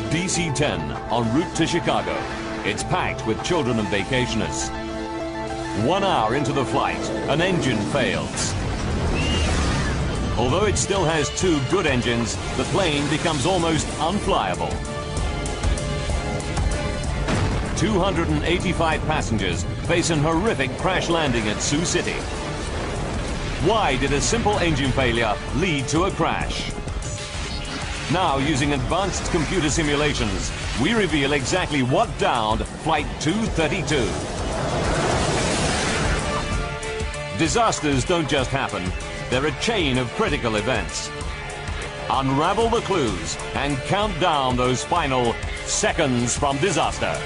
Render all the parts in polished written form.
A DC-10 en route to Chicago. It's packed with children and vacationers. 1 hour into the flight, an engine fails. Although it still has two good engines, the plane becomes almost unflyable. 285 passengers face an horrific crash landing at Sioux City. Why did a simple engine failure lead to a crash? Now, using advanced computer simulations, we reveal exactly what downed Flight 232. Disasters don't just happen, they're a chain of critical events. Unravel the clues and count down those final seconds from disaster.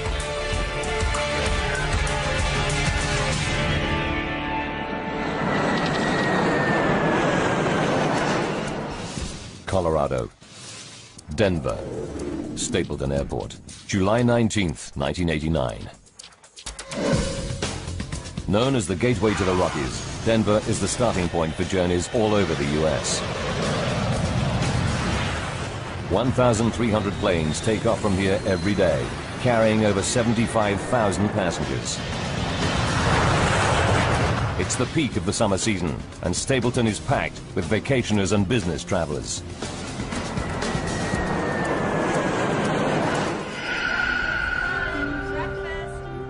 Colorado. Denver. Stapleton Airport. July 19th, 1989. Known as the gateway to the Rockies, Denver is the starting point for journeys all over the U.S. 1,300 planes take off from here every day, carrying over 75,000 passengers. It's the peak of the summer season, and Stapleton is packed with vacationers and business travelers.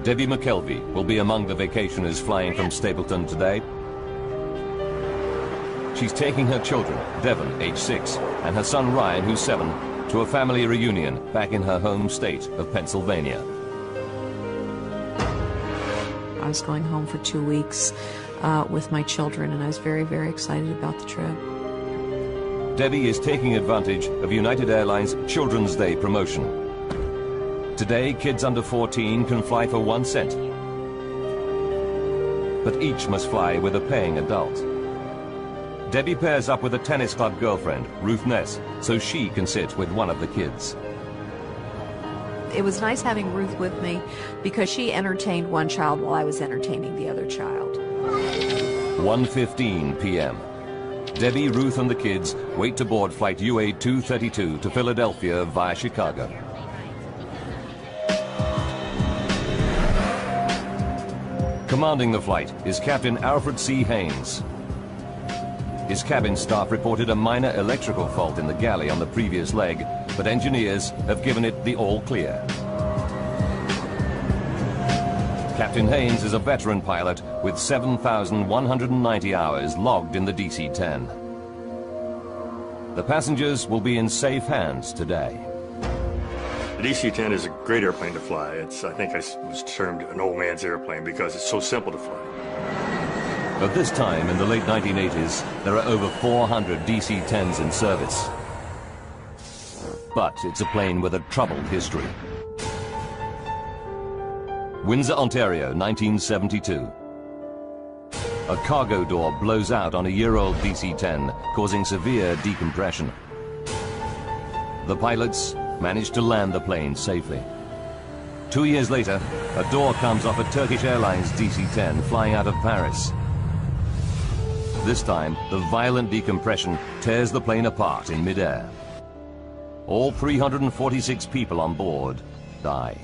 Debbie McKelvey will be among the vacationers flying from Stapleton today. She's taking her children, Devon, age 6, and her son Ryan, who's 7, to a family reunion back in her home state of Pennsylvania. I was going home for 2 weeks with my children, and I was very, very excited about the trip. Debbie is taking advantage of United Airlines Children's Day promotion. Today, kids under 14 can fly for 1 cent. But each must fly with a paying adult. Debbie pairs up with a tennis club girlfriend, Ruth Ness, so she can sit with one of the kids. It was nice having Ruth with me because she entertained one child while I was entertaining the other child. 1:15 p.m. Debbie, Ruth and the kids wait to board flight UA 232 to Philadelphia via Chicago. Commanding the flight is Captain Alfred C. Haynes. His cabin staff reported a minor electrical fault in the galley on the previous leg, but engineers have given it the all clear. Captain Haynes is a veteran pilot with 7,190 hours logged in the DC-10. The passengers will be in safe hands today. The DC-10 is a great airplane to fly. I think it was termed an old man's airplane because it's so simple to fly. At this time, in the late 1980s, there are over 400 DC-10s in service. But it's a plane with a troubled history. Windsor, Ontario, 1972. A cargo door blows out on a year-old DC-10, causing severe decompression. The pilots managed to land the plane safely. 2 years later, a door comes off a Turkish Airlines DC-10 flying out of Paris. This time, the violent decompression tears the plane apart in midair. All 346 people on board die.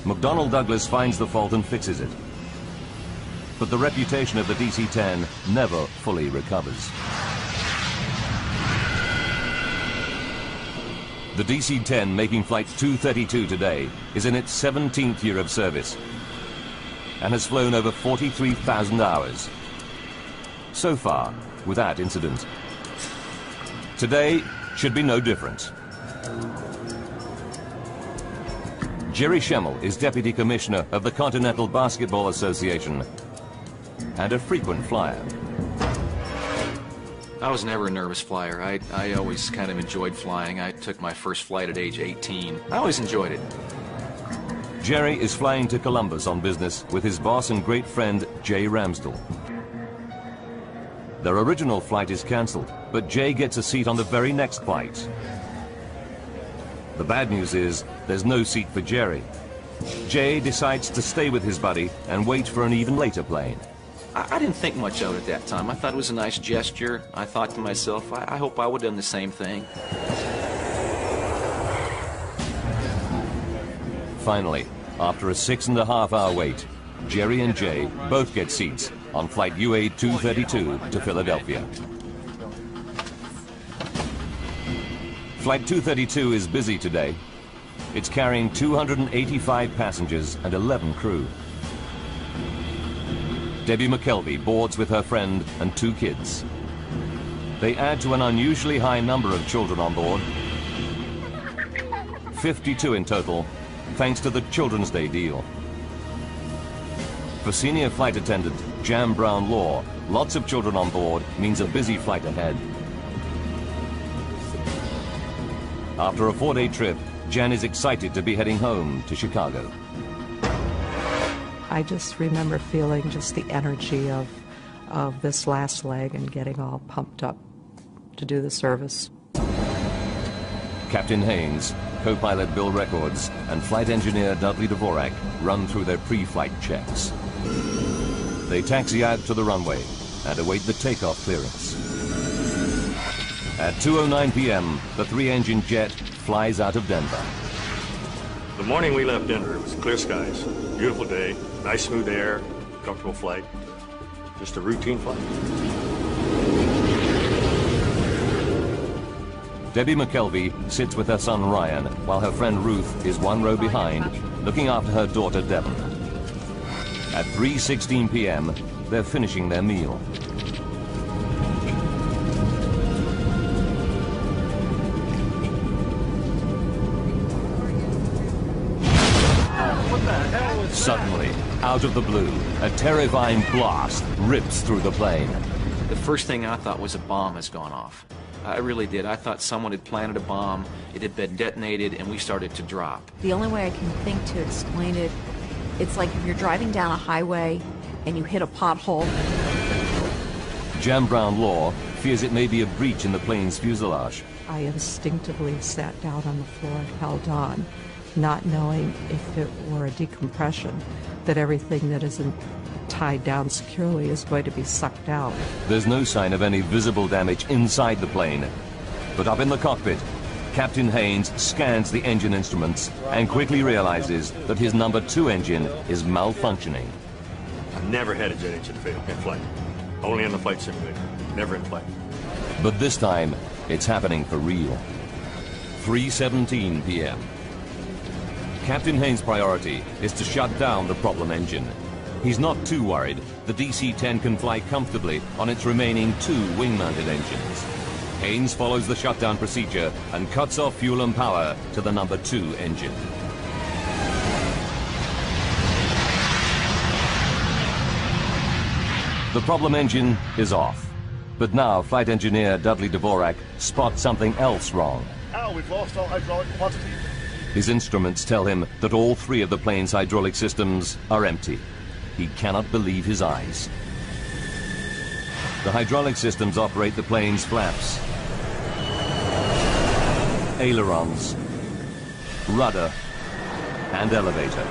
McDonnell Douglas finds the fault and fixes it. But the reputation of the DC-10 never fully recovers. The DC-10 making flight 232 today is in its 17th year of service and has flown over 43,000 hours. So far, without incident. Today should be no different. Jerry Schemmel is Deputy Commissioner of the Continental Basketball Association and a frequent flyer. I was never a nervous flyer. I always kind of enjoyed flying. I took my first flight at age 18. I always enjoyed it. Jerry is flying to Columbus on business with his boss and great friend, Jay Ramsdell. Their original flight is cancelled, but Jay gets a seat on the very next flight. The bad news is, there's no seat for Jerry. Jay decides to stay with his buddy and wait for an even later plane. I didn't think much of it at that time. I thought it was a nice gesture. I thought to myself, I hope I would have done the same thing. finally, after a 6.5-hour wait, Jerry and Jay both get seats on flight UA 232 to Philadelphia. Flight 232 is busy today. It's carrying 285 passengers and 11 crew. Debbie McKelvey boards with her friend and 2 kids. They add to an unusually high number of children on board. 52 in total, thanks to the Children's Day deal. For senior flight attendant Jan Brown Law, lots of children on board means a busy flight ahead. After a 4-day trip, Jan is excited to be heading home to Chicago. I just remember feeling just the energy of this last leg and getting all pumped up to do the service. Captain Haynes, co-pilot Bill Records, and flight engineer Dudley Dvorak run through their pre-flight checks. They taxi out to the runway and await the takeoff clearance. At 2:09 p.m., the 3-engine jet flies out of Denver. The morning we left Denver, it was clear skies, beautiful day, nice smooth air, comfortable flight, just a routine flight. Debbie McKelvey sits with her son Ryan, while her friend Ruth is one row behind, looking after her daughter Devon. At 3:16 p.m., they're finishing their meal. Suddenly, out of the blue, a terrifying blast rips through the plane. The first thing I thought was a bomb has gone off. I really did. I thought someone had planted a bomb, it had been detonated, and we started to drop. The only way I can think to explain it, it's like if you're driving down a highway and you hit a pothole. Jan Brown Law fears it may be a breach in the plane's fuselage. I instinctively sat down on the floor and held on, not knowing if it were a decompression, that everything that isn't tied down securely is going to be sucked out. There's no sign of any visible damage inside the plane. But up in the cockpit, Captain Haynes scans the engine instruments and quickly realizes that his number 2 engine is malfunctioning. I've never had a jet engine fail in flight. Only on the flight simulator, never in flight. But this time, it's happening for real. 3:17 p.m. Captain Haynes' priority is to shut down the problem engine. He's not too worried. The DC-10 can fly comfortably on its remaining 2 wing-mounted engines. Haynes follows the shutdown procedure and cuts off fuel and power to the number 2 engine. The problem engine is off. But now flight engineer Dudley Dvorak spots something else wrong. Al, we've lost all hydraulic quantity. His instruments tell him that all 3 of the plane's hydraulic systems are empty. He cannot believe his eyes. The hydraulic systems operate the plane's flaps, ailerons, rudder, and elevator.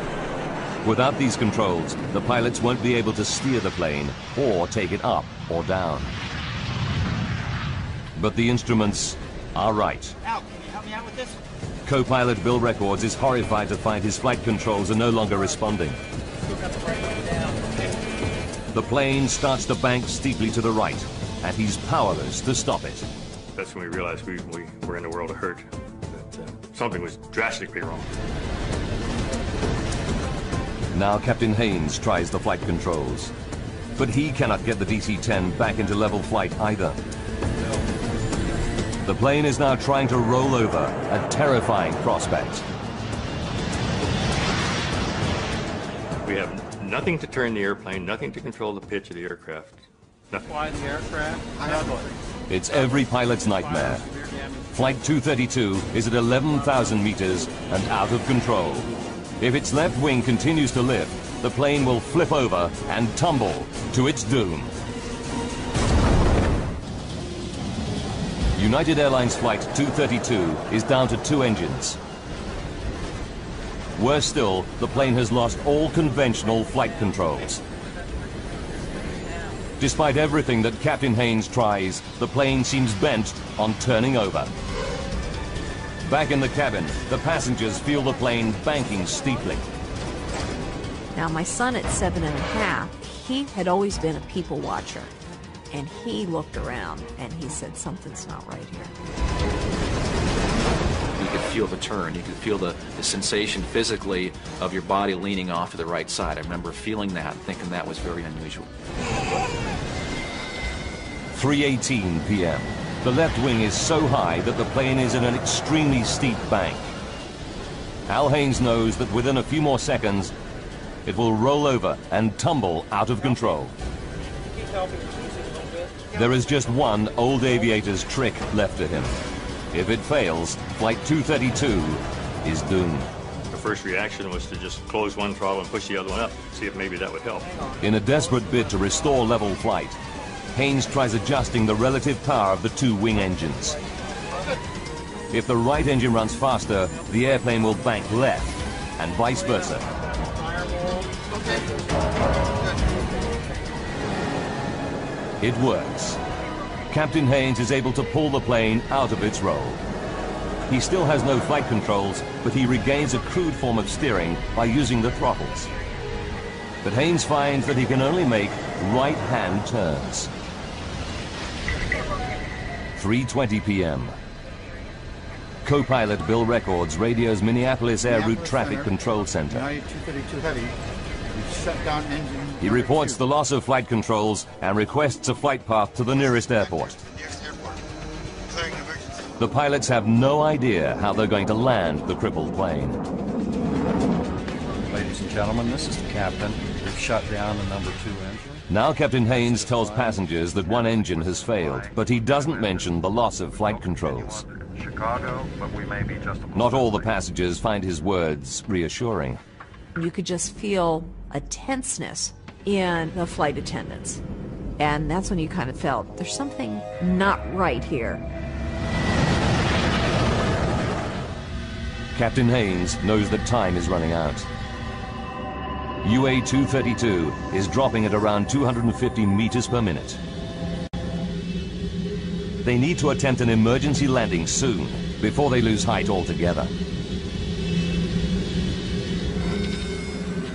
Without these controls, the pilots won't be able to steer the plane or take it up or down. But the instruments are right. Al, can you help me out with this? Co-pilot Bill Records is horrified to find his flight controls are no longer responding. The plane starts to bank steeply to the right, and he's powerless to stop it. That's when we realized we were in a world of hurt, that something was drastically wrong. Now Captain Haynes tries the flight controls, but he cannot get the DC-10 back into level flight either. The plane is now trying to roll over, a terrifying prospect. We have nothing to turn the airplane, nothing to control the pitch of the aircraft. Nothing. Fly the aircraft. It's every pilot's nightmare. Flight 232 is at 11,000 meters and out of control. If its left wing continues to lift, the plane will flip over and tumble to its doom. United Airlines Flight 232 is down to 2 engines. Worse still, the plane has lost all conventional flight controls. Despite everything that Captain Haynes tries, the plane seems bent on turning over. Back in the cabin, the passengers feel the plane banking steeply. Now, my son at 7½, he had always been a people watcher. And he looked around and he said, something's not right here. You could feel the turn. You could feel the sensation physically of your body leaning off to the right side. I remember feeling that and thinking that was very unusual. 3:18 p.m. The left wing is so high that the plane is in an extremely steep bank. Al Haynes knows that within a few more seconds, it will roll over and tumble out of control. There is just one old aviator's trick left to him. If it fails, Flight 232 is doomed. The first reaction was to just close one throttle and push the other one up, see if maybe that would help. In a desperate bid to restore level flight, Haynes tries adjusting the relative power of the two wing engines. If the right engine runs faster, the airplane will bank left, and vice versa. It works. Captain Haynes is able to pull the plane out of its roll. He still has no flight controls, but he regains a crude form of steering by using the throttles. But Haynes finds that he can only make right-hand turns. 3:20 p.m. Co-pilot Bill Records radios Minneapolis Air Route Traffic Control Center. 232 heavy. We've shut down engine. He reports the loss of flight controls and requests a flight path to the nearest airport. The pilots have no idea how they're going to land the crippled plane. Ladies and gentlemen, this is the captain. We've shut down the number 2 engine. Now Captain Haynes tells passengers that one engine has failed, but he doesn't mention the loss of flight controls. Chicago, but we may be just Not all the passengers find his words reassuring. You could just feel a tenseness in the flight attendants. And that's when you kind of felt there's something not right here. Captain Haynes knows that time is running out. UA 232 is dropping at around 250 meters per minute. They need to attempt an emergency landing soon, before they lose height altogether.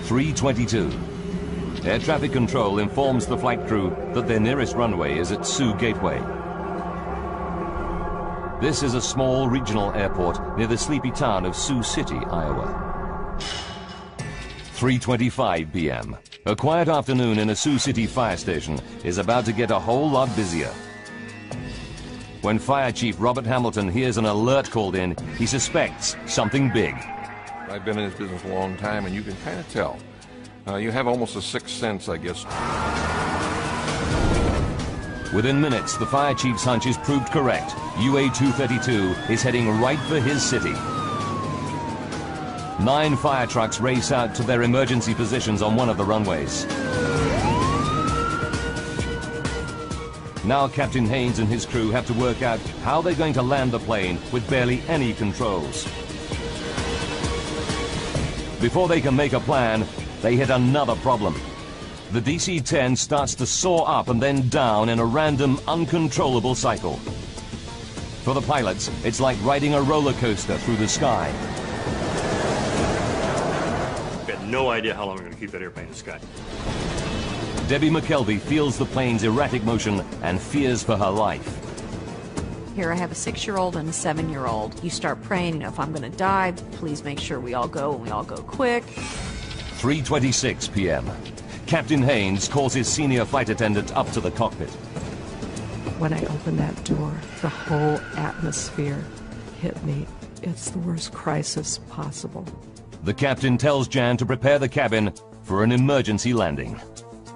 3:22. Air traffic control informs the flight crew that their nearest runway is at Sioux Gateway. This is a small regional airport near the sleepy town of Sioux City, Iowa. 3:25 p.m. A quiet afternoon in a Sioux City fire station is about to get a whole lot busier. When Fire Chief Robert Hamilton hears an alert called in, he suspects something big. I've been in this business a long time, and you can kind of tell. You have almost a sixth sense, I guess. Within minutes, the fire chief's hunch is proved correct. UA 232 is heading right for his city. 9 fire trucks race out to their emergency positions on one of the runways. Now Captain Haynes and his crew have to work out how they're going to land the plane with barely any controls. Before they can make a plan, they hit another problem. The DC-10 starts to soar up and then down in a random, uncontrollable cycle. For the pilots, it's like riding a roller coaster through the sky. We had no idea how long we were going to keep that airplane in the sky. Debbie McKelvey feels the plane's erratic motion and fears for her life. Here I have a 6-year-old and a 7-year-old. You start praying, if I'm going to die, please make sure we all go and we all go quick. 3:26 p.m. Captain Haynes calls his senior flight attendant up to the cockpit. When I opened that door, the whole atmosphere hit me. It's the worst crisis possible. The captain tells Jan to prepare the cabin for an emergency landing.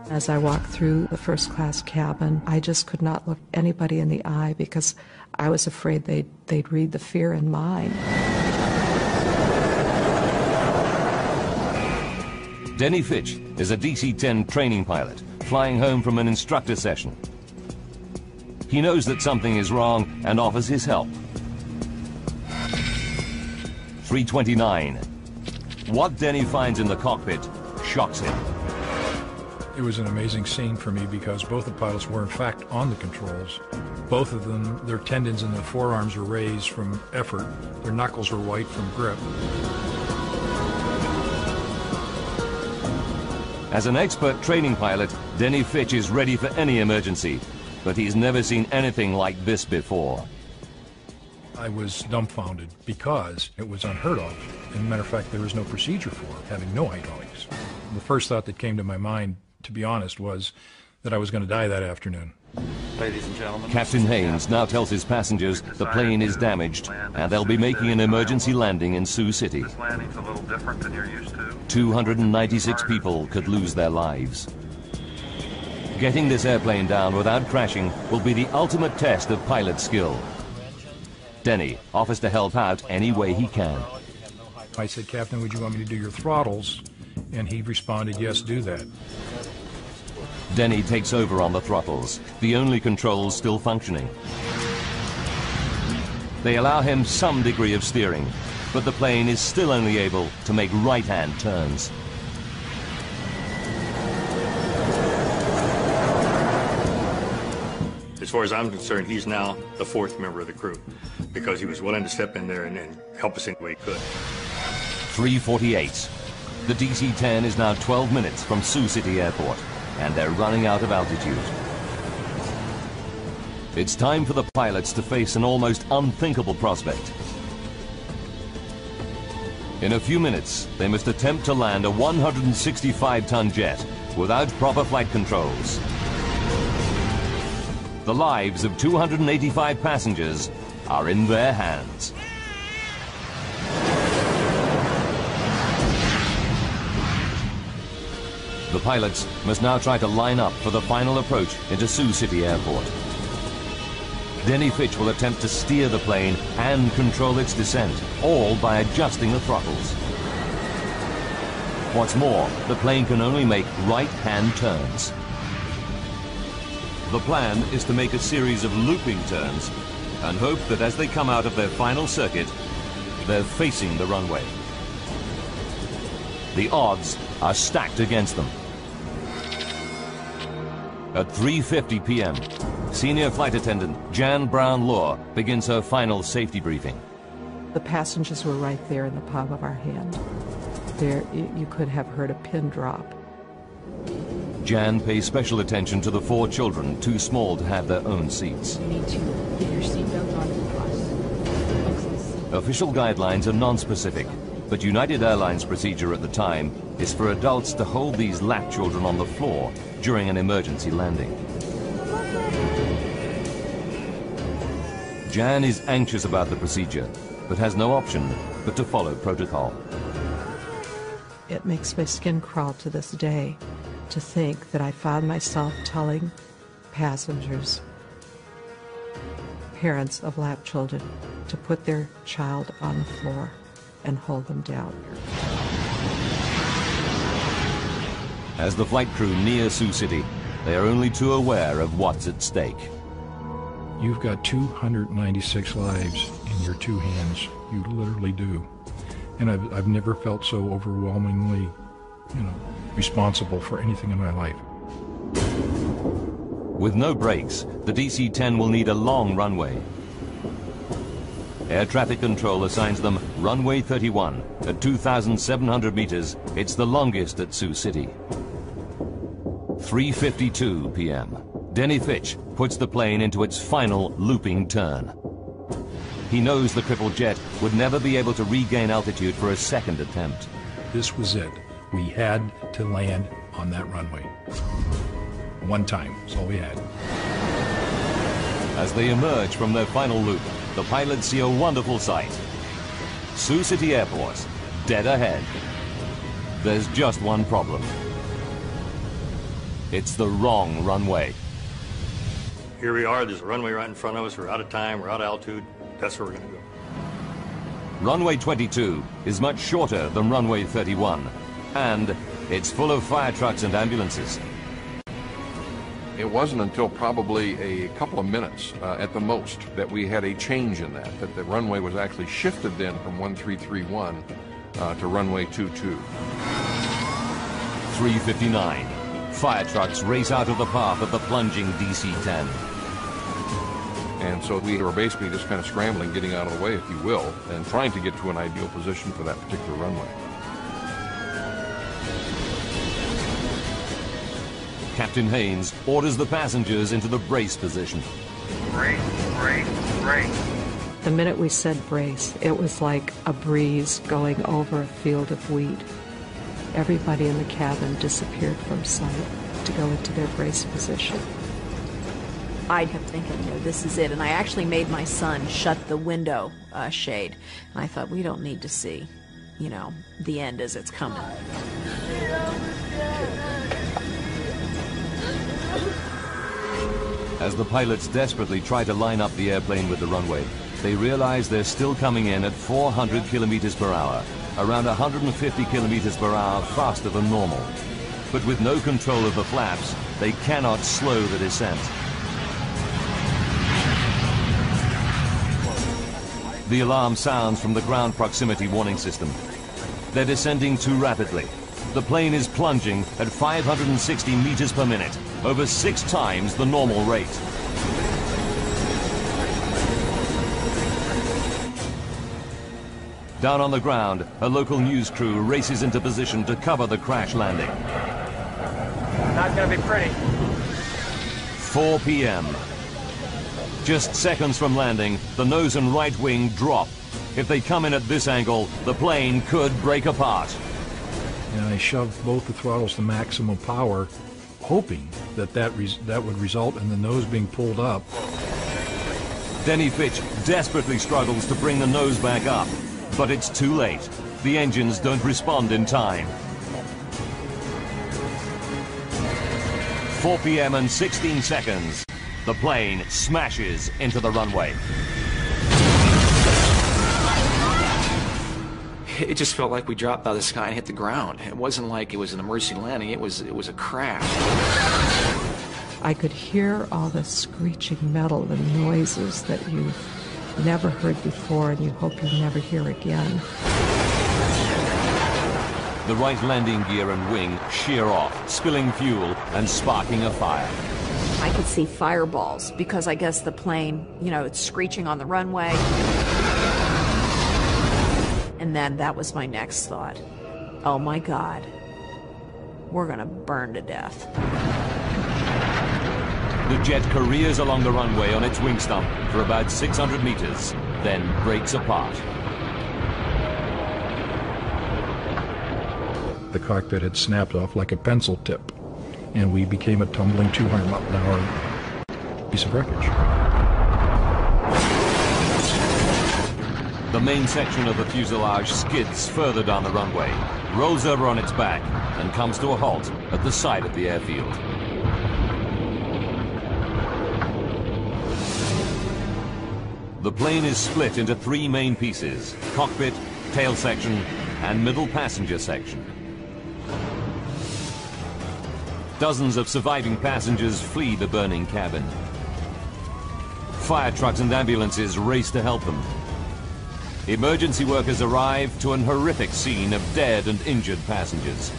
As I walked through the first-class cabin, I just could not look anybody in the eye because I was afraid they'd read the fear in mine. Denny Fitch is a DC-10 training pilot flying home from an instructor session. He knows that something is wrong and offers his help. 3:29. What Denny finds in the cockpit shocks him. It was an amazing scene for me because both the pilots were in fact on the controls. Both of them, their tendons in the forearms were raised from effort. Their knuckles were white from grip. As an expert training pilot, Denny Fitch is ready for any emergency, but he's never seen anything like this before. I was dumbfounded because it was unheard of. As a matter of fact, there was no procedure for it, having no hydraulics. The first thought that came to my mind, to be honest, was that I was going to die that afternoon. Ladies and gentlemen, Captain Haynes now tells his passengers the plane is damaged and they'll be making an emergency landing in Sioux City. this landing's a little different than you're used to. 296 people could lose their lives. Getting this airplane down without crashing will be the ultimate test of pilot skill. Denny offers to help out any way he can. I said, Captain, would you want me to do your throttles? And he responded, yes, do that. Denny takes over on the throttles, the only controls still functioning. They allow him some degree of steering, but the plane is still only able to make right-hand turns. As far as I'm concerned, he's now the fourth member of the crew because he was willing to step in there and help us any way he could. 3:48. The DC-10 is now 12 minutes from Sioux City Airport, and they're running out of altitude. It's time for the pilots to face an almost unthinkable prospect. In a few minutes, they must attempt to land a 165-ton jet without proper flight controls. The lives of 285 passengers are in their hands. The pilots must now try to line up for the final approach into Sioux City Airport. Denny Fitch will attempt to steer the plane and control its descent, all by adjusting the throttles. What's more, the plane can only make right-hand turns. The plan is to make a series of looping turns and hope that as they come out of their final circuit, they're facing the runway. The odds are stacked against them. At 3:50 p.m., Senior Flight Attendant Jan Brown-Law begins her final safety briefing. The passengers were right there in the palm of our hand. There, you could have heard a pin drop. Jan pays special attention to the 4 children too small to have their own seats. You need to get your seatbelt on and cross. Official guidelines are non-specific, but United Airlines procedure at the time is for adults to hold these lap children on the floor during an emergency landing. Jan is anxious about the procedure, but has no option but to follow protocol. It makes my skin crawl to this day to think that I found myself telling passengers, parents of lap children, to put their child on the floor and hold them down. As the flight crew near Sioux City, they are only too aware of what's at stake. You've got 296 lives in your 2 hands. You literally do. And I've never felt so overwhelmingly, responsible for anything in my life. With no brakes, the DC-10 will need a long runway. Air traffic control assigns them runway 31 at 2,700 meters. It's the longest at Sioux City. 3:52 p.m. Denny Fitch puts the plane into its final looping turn. He knows the crippled jet would never be able to regain altitude for a second attempt. This was it. We had to land on that runway. One time, that's all we had. As they emerge from their final loop, the pilots see a wonderful sight. Sioux City Airport, dead ahead. There's just one problem. It's the wrong runway. Here we are, there's a runway right in front of us, we're out of time, we're out of altitude, that's where we're going to go. Runway 22 is much shorter than runway 31, and it's full of fire trucks and ambulances. It wasn't until probably a couple of minutes at the most that we had a change in that the runway was actually shifted then from 1331 to runway 22. 3:59. Fire trucks race out of the path of the plunging DC-10. And so we were basically just kind of scrambling, getting out of the way, if you will, and trying to get to an ideal position for that particular runway. Captain Haynes orders the passengers into the brace position. Brace, brace, brace. The minute we said brace, it was like a breeze going over a field of wheat. Everybody in the cabin disappeared from sight to go into their brace position. I kept thinking, this is it. And I actually made my son shut the window shade. And I thought, we don't need to see, the end as it's coming. As the pilots desperately try to line up the airplane with the runway, they realize they're still coming in at 400 kilometers per hour, around 150 kilometers per hour faster than normal. But with no control of the flaps, they cannot slow the descent. The alarm sounds from the ground proximity warning system. They're descending too rapidly. The plane is plunging at 560 meters per minute, over 6 times the normal rate. Down on the ground, a local news crew races into position to cover the crash landing. Not gonna be pretty. 4 p.m. Just seconds from landing, the nose and right wing drop. If they come in at this angle, the plane could break apart. And I shoved both the throttles to maximum power, hoping that would result in the nose being pulled up. Denny Fitch desperately struggles to bring the nose back up, but it's too late. The engines don't respond in time. 4 p.m. and 16 seconds. The plane smashes into the runway. It just felt like we dropped out of the sky and hit the ground. It wasn't like it was an emergency landing. It was a crash. I could hear all the screeching metal and noises that you've never heard before and you hope you'll never hear again. The right landing gear and wing shear off, spilling fuel and sparking a fire. I could see fireballs because I guess the plane, it's screeching on the runway. And then that was my next thought. Oh my God, we're gonna burn to death. The jet careers along the runway on its wing stump for about 600 meters, then breaks apart. The cockpit had snapped off like a pencil tip, and we became a tumbling 200-mile-an-hour piece of wreckage. The main section of the fuselage skids further down the runway, rolls over on its back, and comes to a halt at the side of the airfield. The plane is split into 3 main pieces: cockpit, tail section, and middle passenger section. Dozens of surviving passengers flee the burning cabin. Fire trucks and ambulances race to help them. Emergency workers arrive to an horrific scene of dead and injured passengers.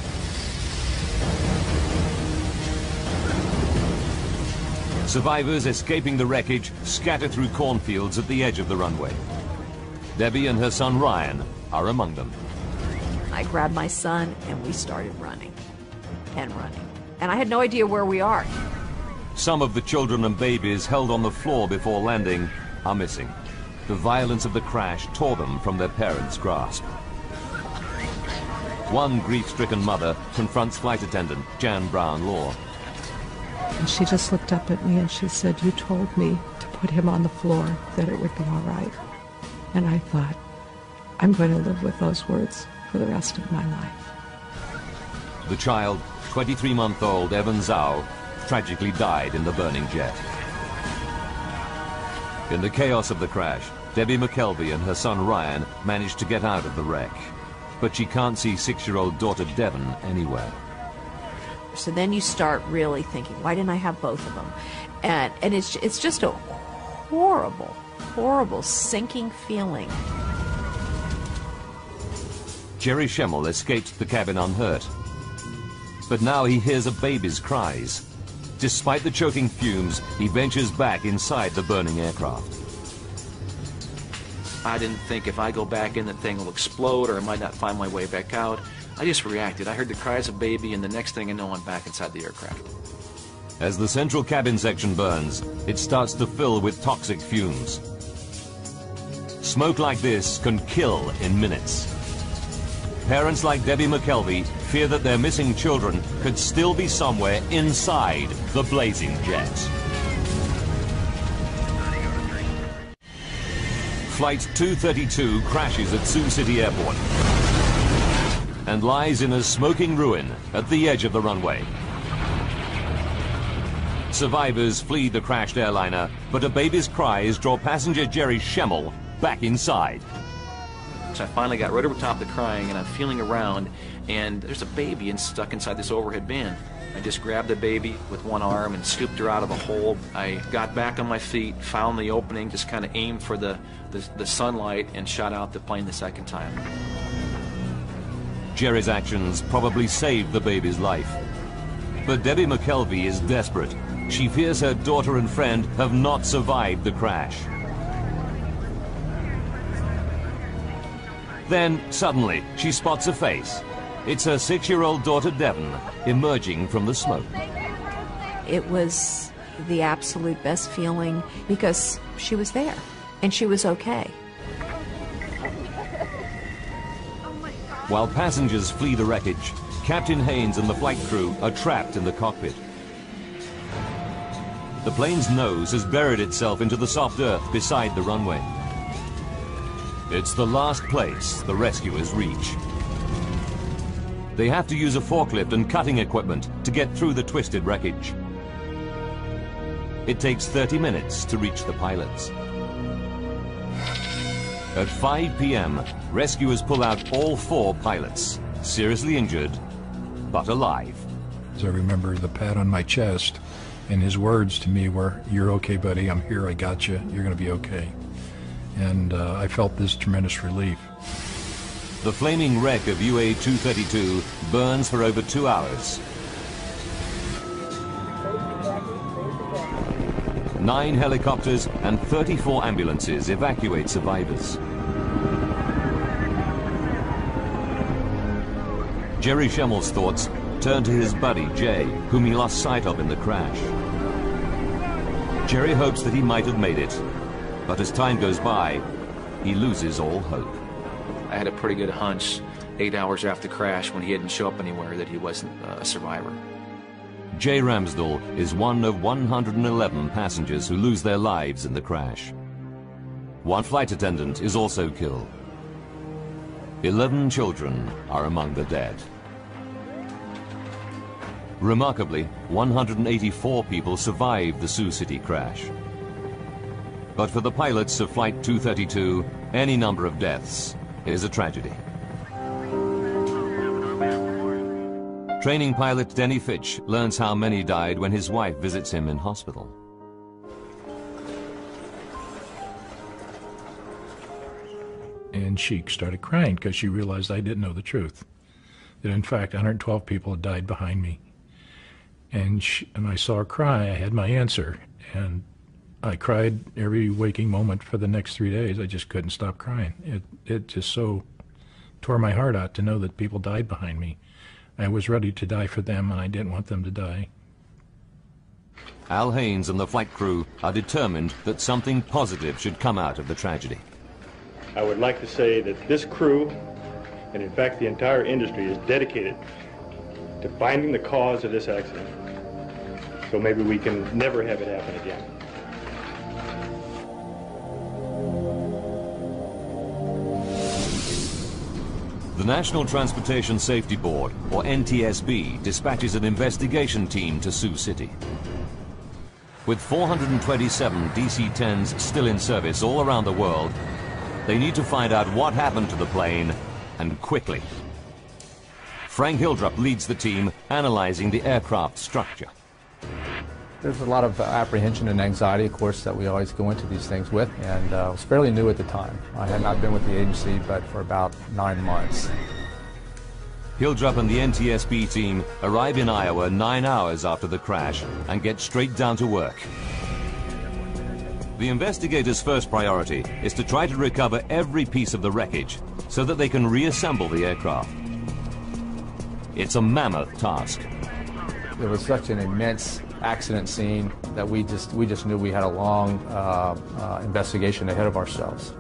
Survivors escaping the wreckage scatter through cornfields at the edge of the runway. Debbie and her son Ryan are among them. I grabbed my son and we started running and running. And I had no idea where we are. Some of the children and babies held on the floor before landing are missing. The violence of the crash tore them from their parents' grasp. One grief-stricken mother confronts flight attendant Jan Brown-Law. And she just looked up at me and she said, "You told me to put him on the floor, that it would be all right." And I thought, I'm going to live with those words for the rest of my life. The child, 23-month-old Evan Zhao, tragically died in the burning jet. In the chaos of the crash, Debbie McKelvey and her son Ryan managed to get out of the wreck. But she can't see 6-year-old daughter Devon anywhere. So then you start really thinking, why didn't I have both of them? And it's just a horrible, horrible sinking feeling. Jerry Schemmel escaped the cabin unhurt. but now he hears a baby's cries. Despite the choking fumes, he ventures back inside the burning aircraft. I didn't think if I go back in, the thing will explode or I might not find my way back out. I just reacted. I heard the cries of baby, and the next thing I know, I'm back inside the aircraft. As the central cabin section burns, it starts to fill with toxic fumes. Smoke like this can kill in minutes. Parents like Debbie McKelvey fear that their missing children could still be somewhere inside the blazing jet. Flight 232 crashes at Sioux City Airport and lies in a smoking ruin at the edge of the runway. Survivors flee the crashed airliner, but a baby's cries draw passenger Jerry Schemmel back inside. So I finally got right over top of the crying, and I'm feeling around, and there's a baby stuck inside this overhead bin. I just grabbed the baby with one arm and scooped her out of the hole. I got back on my feet, found the opening, just kind of aimed for the sunlight, and shot out the plane the second time. Jerry's actions probably saved the baby's life. But Debbie McKelvey is desperate. She fears her daughter and friend have not survived the crash. Then, suddenly, she spots a face. It's her 6-year-old daughter, Devon, emerging from the smoke. It was the absolute best feeling because she was there and she was okay. While passengers flee the wreckage, Captain Haynes and the flight crew are trapped in the cockpit. The plane's nose has buried itself into the soft earth beside the runway. It's the last place the rescuers reach. They have to use a forklift and cutting equipment to get through the twisted wreckage. It takes 30 minutes to reach the pilots. At 5 p.m., rescuers pull out all 4 pilots, seriously injured, but alive. I remember the pat on my chest, and his words to me were, "You're okay, buddy, I'm here, I got you, you're going to be okay." And I felt this tremendous relief. The flaming wreck of UA-232 burns for over 2 hours. 9 helicopters and 34 ambulances evacuate survivors. Jerry Schemmel's thoughts turn to his buddy, Jay, whom he lost sight of in the crash. Jerry hopes that he might have made it, but as time goes by, he loses all hope. I had a pretty good hunch 8 hours after the crash, when he didn't show up anywhere, that he wasn't a survivor. Jay Ramsdell is one of 111 passengers who lose their lives in the crash. 1 flight attendant is also killed. 11 children are among the dead. Remarkably, 184 people survived the Sioux City crash. But for the pilots of Flight 232, any number of deaths is a tragedy. Training pilot Denny Fitch learns how many died when his wife visits him in hospital. And she started crying because she realized I didn't know the truth. That in fact 112 people had died behind me. And I saw her cry. I had my answer. And I cried every waking moment for the next 3 days. I just couldn't stop crying. It just so tore my heart out to know that people died behind me. I was ready to die for them, and I didn't want them to die. Al Haynes and the flight crew are determined that something positive should come out of the tragedy. I would like to say that this crew, and in fact the entire industry, is dedicated to finding the cause of this accident, so maybe we can never have it happen again. The National Transportation Safety Board, or NTSB, dispatches an investigation team to Sioux City. With 427 DC-10s still in service all around the world, they need to find out what happened to the plane, and quickly. Frank Hildrup leads the team, analyzing the aircraft structure. There's a lot of apprehension and anxiety, of course, that we always go into these things with, and I was fairly new at the time. I had not been with the agency but for about 9 months. Hildrup and the NTSB team arrive in Iowa 9 hours after the crash and get straight down to work. The investigators' first priority is to try to recover every piece of the wreckage so that they can reassemble the aircraft. It's a mammoth task. There was such an immense accident scene that we just knew we had a long investigation ahead of ourselves.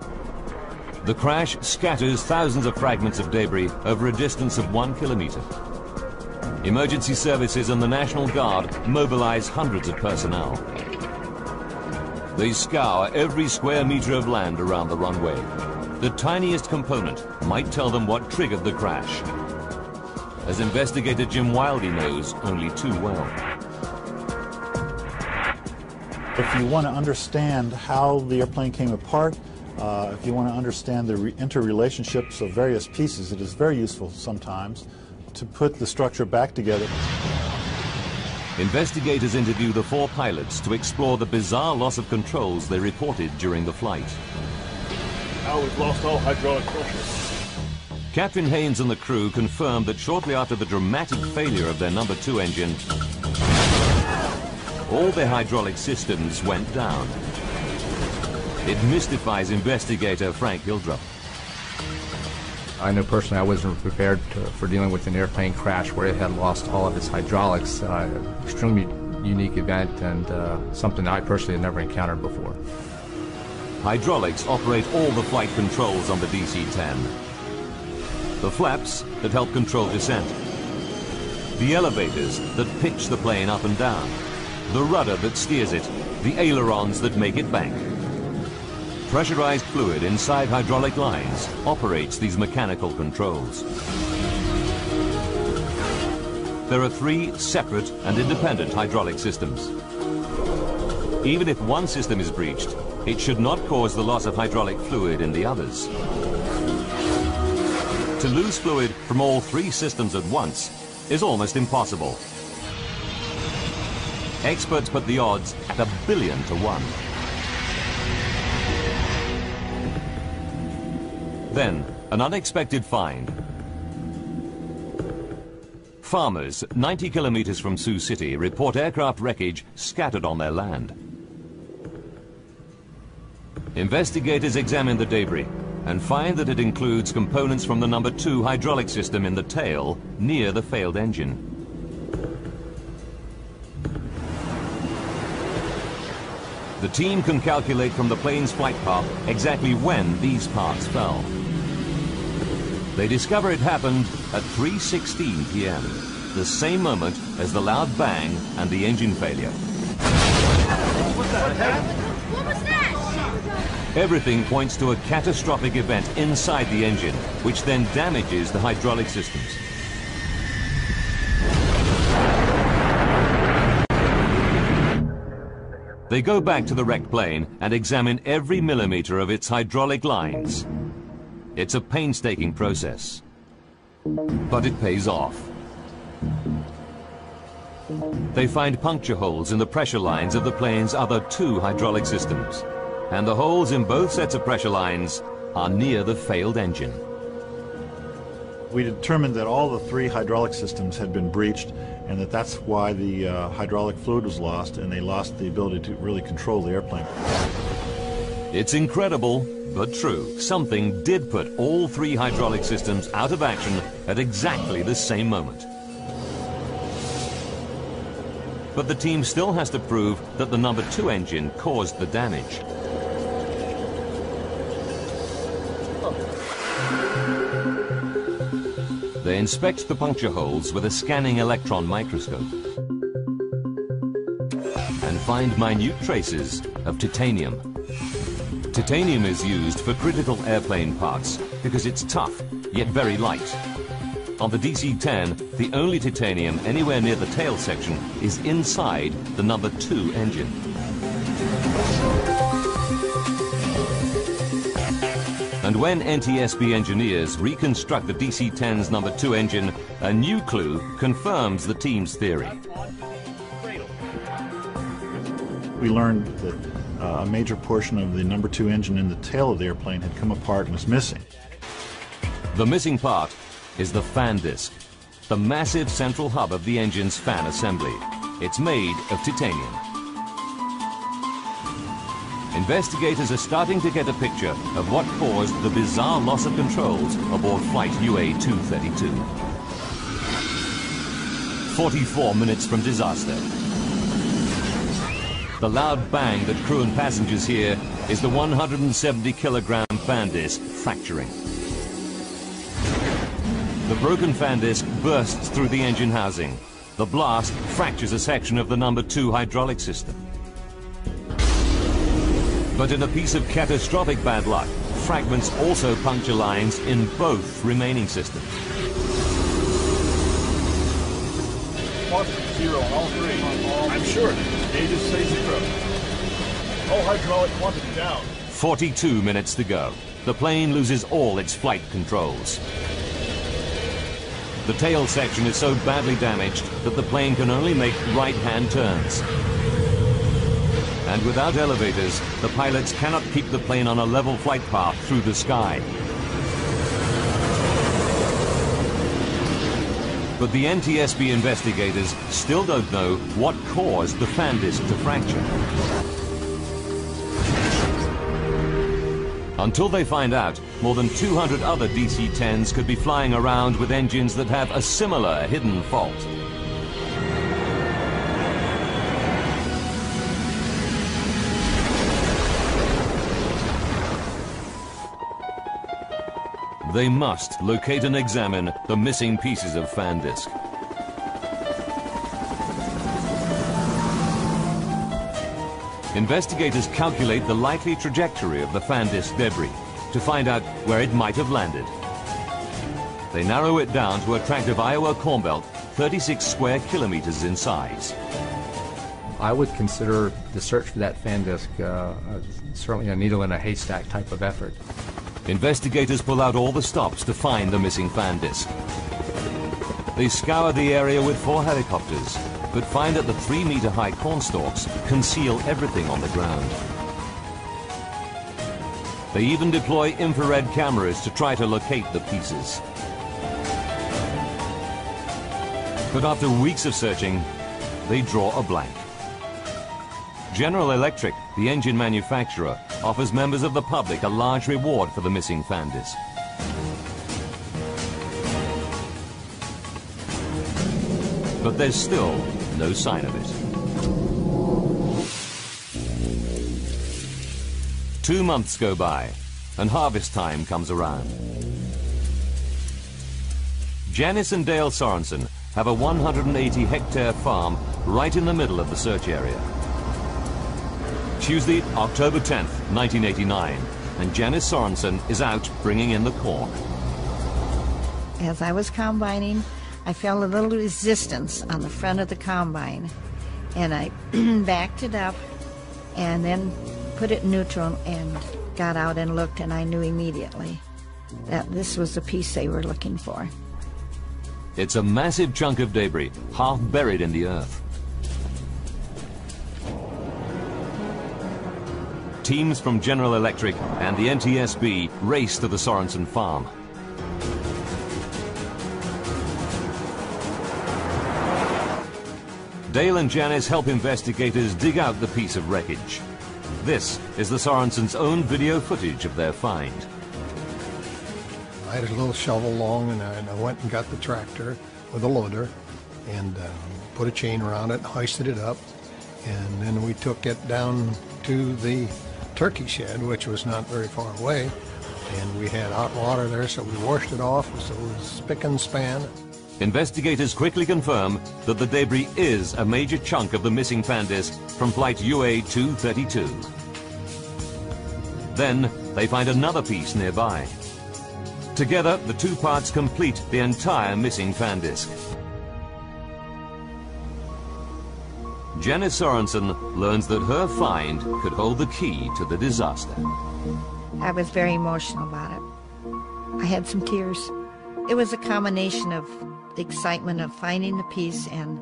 The crash scatters thousands of fragments of debris over a distance of 1 kilometer. Emergency services and the National Guard mobilize hundreds of personnel. They scour every square meter of land around the runway. The tiniest component might tell them what triggered the crash, as investigator Jim Wildey knows only too well. If you want to understand how the airplane came apart, if you want to understand the interrelationships of various pieces, it is very useful sometimes to put the structure back together. Investigators interview the 4 pilots to explore the bizarre loss of controls they reported during the flight. Now we've lost all hydraulic pressure. Captain Haynes and the crew confirmed that shortly after the dramatic failure of their number 2 engine, all their hydraulic systems went down. It mystifies investigator Frank Hildrup. I know personally I wasn't prepared for dealing with an airplane crash where it had lost all of its hydraulics. Extremely unique event and something I personally had never encountered before. Hydraulics operate all the flight controls on the DC-10. The flaps that help control descent. The elevators that pitch the plane up and down. The rudder that steers it. The ailerons that make it bank. Pressurized fluid inside hydraulic lines operates these mechanical controls. There are 3 separate and independent hydraulic systems. Even if one system is breached, it should not cause the loss of hydraulic fluid in the others. To lose fluid from all 3 systems at once is almost impossible. Experts put the odds at 1 billion to 1. Then, an unexpected find. Farmers 90 kilometers from Sioux City report aircraft wreckage scattered on their land. Investigators examine the debris and find that it includes components from the number 2 hydraulic system in the tail near the failed engine. The team can calculate from the plane's flight path exactly when these parts fell. They discover it happened at 3:16 p.m., the same moment as the loud bang and the engine failure. What's that? What was that? Everything points to a catastrophic event inside the engine, which then damages the hydraulic systems. They go back to the wrecked plane and examine every millimeter of its hydraulic lines. It's a painstaking process, but it pays off. They find puncture holes in the pressure lines of the plane's other 2 hydraulic systems, and the holes in both sets of pressure lines are near the failed engine. We determined that all the 3 hydraulic systems had been breached and that's why the hydraulic fluid was lost and they lost the ability to really control the airplane. It's incredible, but true. Something did put all 3 hydraulic systems out of action at exactly the same moment. But the team still has to prove that the number 2 engine caused the damage. They inspect the puncture holes with a scanning electron microscope and find minute traces of titanium. Titanium is used for critical airplane parts because it's tough, yet very light. On the DC-10, the only titanium anywhere near the tail section is inside the number 2 engine. And when NTSB engineers reconstruct the DC-10's number 2 engine, a new clue confirms the team's theory. We learned that a major portion of the number 2 engine in the tail of the airplane had come apart and was missing. The missing part is the fan disc. the massive central hub of the engine's fan assembly. It's made of titanium. Investigators are starting to get a picture of what caused the bizarre loss of controls aboard flight UA-232. 44 minutes from disaster. The loud bang that crew and passengers hear is the 170-kilogram fan disc fracturing. The broken fan disc bursts through the engine housing. The blast fractures a section of the number 2 hydraulic system. But in a piece of catastrophic bad luck, fragments also puncture lines in both remaining systems. Quantity 0 on all 3. I'm sure. Gauges say 0. All hydraulic quantity down. 42 minutes to go. The plane loses all its flight controls. The tail section is so badly damaged that the plane can only make right-hand turns. And without elevators, the pilots cannot keep the plane on a level flight path through the sky. But the NTSB investigators still don't know what caused the fan disc to fracture. Until they find out, more than 200 other DC-10s could be flying around with engines that have a similar hidden fault. They must locate and examine the missing pieces of fan disc. Investigators calculate the likely trajectory of the fan disc debris to find out where it might have landed. They narrow it down to a tract of Iowa corn belt 36 square kilometers in size. I would consider the search for that fan disc certainly a needle in a haystack type of effort. Investigators pull out all the stops to find the missing fan disc. They scour the area with 4 helicopters, but find that the 3-meter-high cornstalks conceal everything on the ground. They even deploy infrared cameras to try to locate the pieces. But after weeks of searching, they draw a blank. General Electric, the engine manufacturer, offers members of the public a large reward for the missing fan disc. But there's still no sign of it. 2 months go by, and harvest time comes around. Janice and Dale Sorensen have a 180-hectare farm right in the middle of the search area. Tuesday, October 10th, 1989, and Janice Sorensen is out bringing in the corn. As I was combining, I felt a little resistance on the front of the combine, and I backed it up and then put it in neutral and got out and looked, and I knew immediately that this was the piece they were looking for. It's a massive chunk of debris, half buried in the earth. Teams from General Electric and the NTSB race to the Sorensen farm. Dale and Janice help investigators dig out the piece of wreckage. This is the Sorensens' own video footage of their find. I had a little shovel long, and I went and got the tractor with a loader and put a chain around it, hoisted it up, and then we took it down to the turkey shed, which was not very far away, and we had hot water there, so we washed it off so it was spick and span. Investigators quickly confirm that the debris is a major chunk of the missing fan disc from flight UA-232. Then they find another piece nearby. Together, the 2 parts complete the entire missing fan disc. Janice Sorensen learns that her find could hold the key to the disaster. I was very emotional about it. I had some tears. It was a combination of the excitement of finding the piece and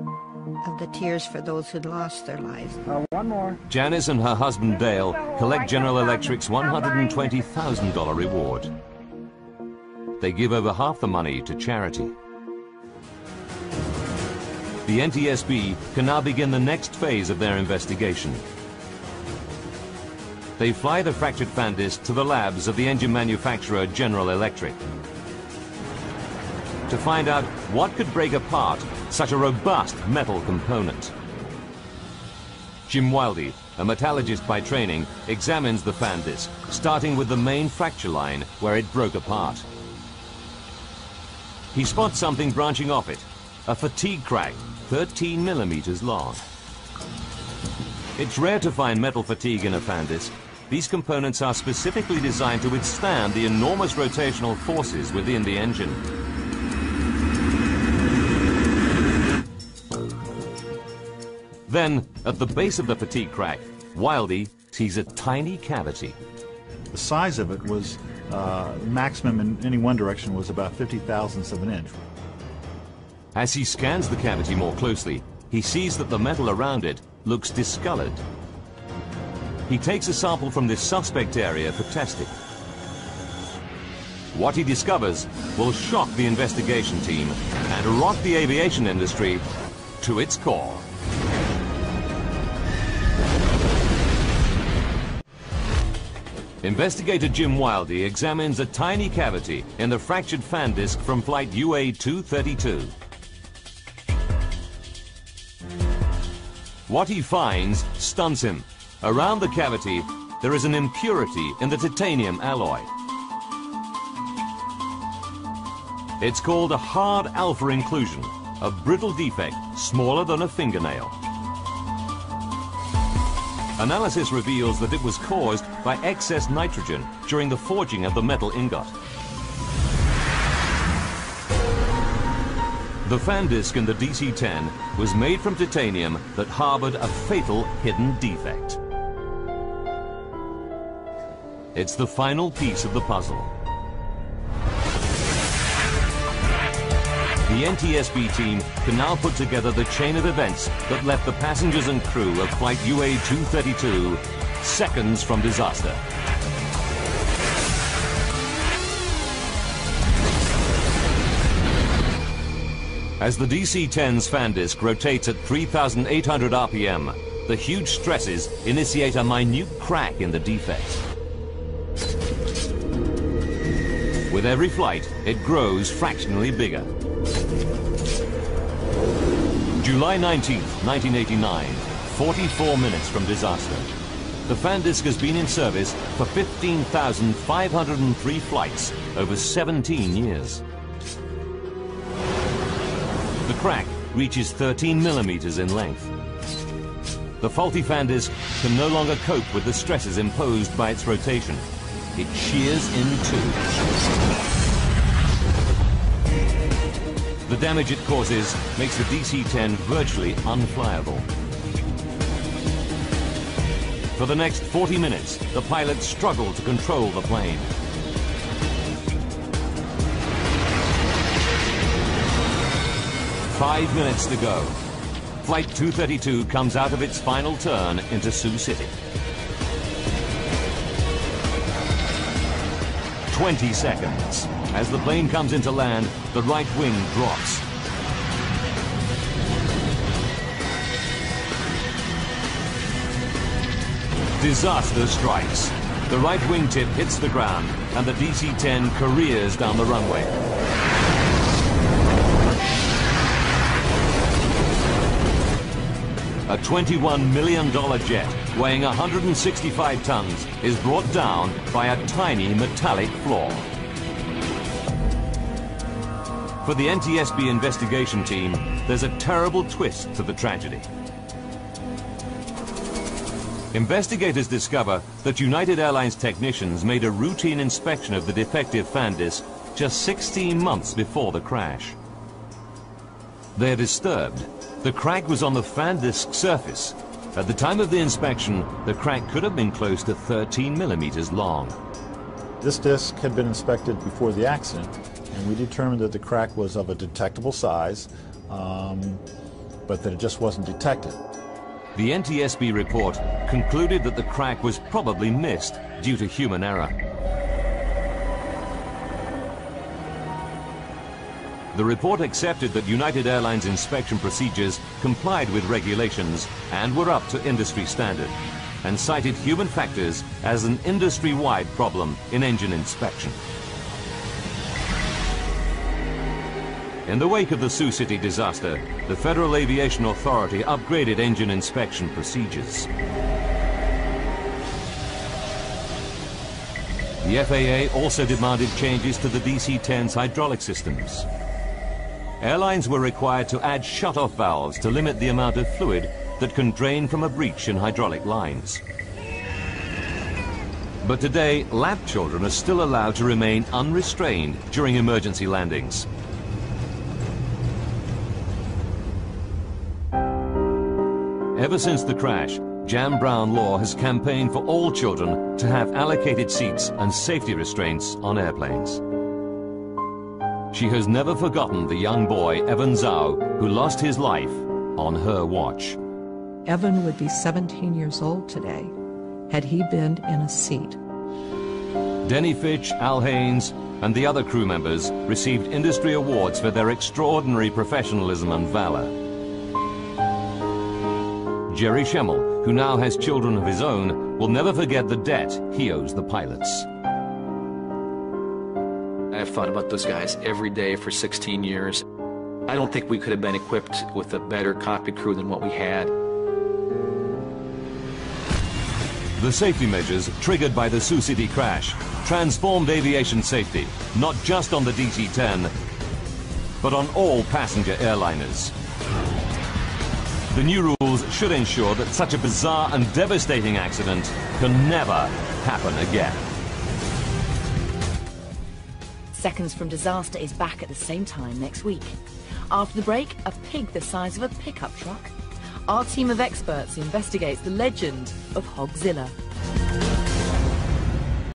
of the tears for those who'd lost their lives. One more. Janice and her husband Dale collect General Electric's $120,000 reward. They give over half the money to charity. the NTSB can now begin the next phase of their investigation. They fly the fractured fan disc to the labs of the engine manufacturer General Electric to find out what could break apart such a robust metal component. Jim Wildy, a metallurgist by training, examines the fan disc, starting with the main fracture line where it broke apart. He spots something branching off it, a fatigue crack 13 millimeters long. It's rare to find metal fatigue in a fan disc. These components are specifically designed to withstand the enormous rotational forces within the engine. Then, at the base of the fatigue crack, Wildy sees a tiny cavity. The size of it was, maximum in any one direction was about 50 thousandths of an inch. As he scans the cavity more closely, he sees that the metal around it looks discolored. He takes a sample from this suspect area for testing. What he discovers will shock the investigation team and rock the aviation industry to its core. Investigator Jim Wildy examines a tiny cavity in the fractured fan disc from flight UA-232. What he finds stuns him. Around the cavity, there is an impurity in the titanium alloy. It's called a hard alpha inclusion, a brittle defect smaller than a fingernail. Analysis reveals that it was caused by excess nitrogen during the forging of the metal ingot. The fan disc in the DC-10 was made from titanium that harbored a fatal hidden defect. It's the final piece of the puzzle. The NTSB team can now put together the chain of events that left the passengers and crew of flight UA-232 seconds from disaster. As the DC-10's fan disc rotates at 3,800 RPM, the huge stresses initiate a minute crack in the defect. With every flight, it grows fractionally bigger. July 19th, 1989, 44 minutes from disaster. The fan disc has been in service for 15,503 flights over 17 years. The crack reaches 13 millimeters in length. The faulty fan disc can no longer cope with the stresses imposed by its rotation. It shears in two. The damage it causes makes the DC-10 virtually unflyable. For the next 40 minutes, the pilots struggle to control the plane. Five minutes to go. Flight 232 comes out of its final turn into Sioux City. 20 seconds. As the plane comes into land, the right wing drops. Disaster strikes. The right wingtip hits the ground, and the DC-10 careers down the runway. A $21 million jet weighing 165 tons is brought down by a tiny metallic flaw. For the NTSB investigation team, there's a terrible twist to the tragedy. Investigators discover that United Airlines technicians made a routine inspection of the defective fan disc just 16 months before the crash. They're disturbed. The crack was on the fan disc surface. At the time of the inspection, the crack could have been close to 13 millimeters long. This disc had been inspected before the accident, and we determined that the crack was of a detectable size, but that it just wasn't detected. The NTSB report concluded that the crack was probably missed due to human error. The report accepted that United Airlines inspection procedures complied with regulations and were up to industry standard, and cited human factors as an industry-wide problem in engine inspection. In the wake of the Sioux City disaster, the Federal Aviation Authority upgraded engine inspection procedures. The FAA also demanded changes to the DC-10's hydraulic systems. Airlines were required to add shut-off valves to limit the amount of fluid that can drain from a breach in hydraulic lines. But today, lab children are still allowed to remain unrestrained during emergency landings. Ever since the crash, Jan Brown Law has campaigned for all children to have allocated seats and safety restraints on airplanes. She has never forgotten the young boy, Evan Zhao, who lost his life on her watch. Evan would be 17 years old today had he been in a seat. Denny Fitch, Al Haynes, and the other crew members received industry awards for their extraordinary professionalism and valor. Jerry Schemmel, who now has children of his own, will never forget the debt he owes the pilots. I've thought about those guys every day for 16 years. I don't think we could have been equipped with a better cockpit crew than what we had. The safety measures triggered by the Sioux City crash transformed aviation safety, not just on the DC-10, but on all passenger airliners. The new rules should ensure that such a bizarre and devastating accident can never happen again. Seconds from Disaster is back at the same time next week. After the break, a pig the size of a pickup truck. Our team of experts investigates the legend of Hogzilla.